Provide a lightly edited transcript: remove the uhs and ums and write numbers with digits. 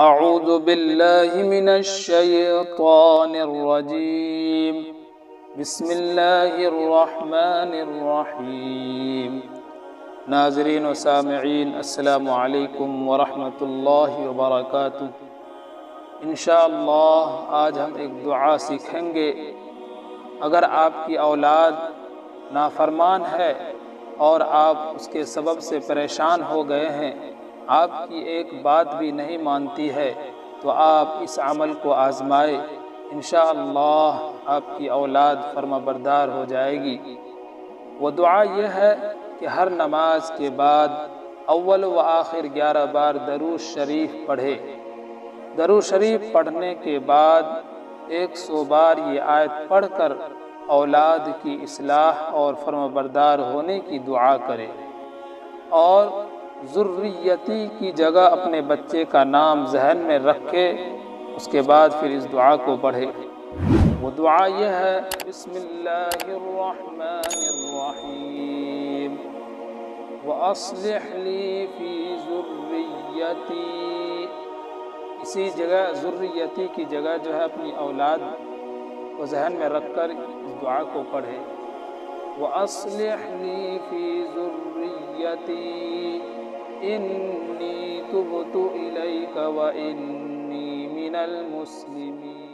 اعوذ باللہ من الشیطان الرجیم بسم اللہ الرحمن الرحیم۔ ناظرین و سامعین السلام علیکم ورحمۃ اللہ وبرکاتہ۔ انشاءاللہ آج ہم ایک دعا سیکھیں گے۔ اگر آپ کی اولاد نافرمان ہے اور آپ اس کے سبب سے پریشان ہو گئے ہیں، آپ کی ایک بات بھی نہیں مانتی ہے، تو آپ اس عمل کو آزمائے، انشاءاللہ آپ کی اولاد فرما بردار ہو جائے گی۔ وہ دعا یہ ہے کہ ہر نماز کے بعد اول و آخر 11 بار درود شریف پڑھے۔ درود شریف پڑھنے کے بعد 100 بار یہ آیت پڑھ کر اولاد کی اصلاح اور فرما بردار ہونے کی دعا کرے، اور ذریتی کی جگہ اپنے بچے کا نام ذہن میں رکھے، اس کے بعد پھر اس دعا کو پڑھے۔ وہ دعا یہ ہے: بسم اللہ الرحمن الرحیم وَأَصْلِحْ لِي فِي ذُرِّيَّتِي۔ اسی جگہ ذریتی کی جگہ جو ہے اپنی اولاد کو ذہن میں رکھ کر اس دعا کو پڑھے۔ وَأَصْلِحْ لِي فِي ذُرِّيَّتِي إِنِّي تُبْتُ إِلَيْكَ وَإِنِّي مِنَ الْمُسْلِمِينَ۔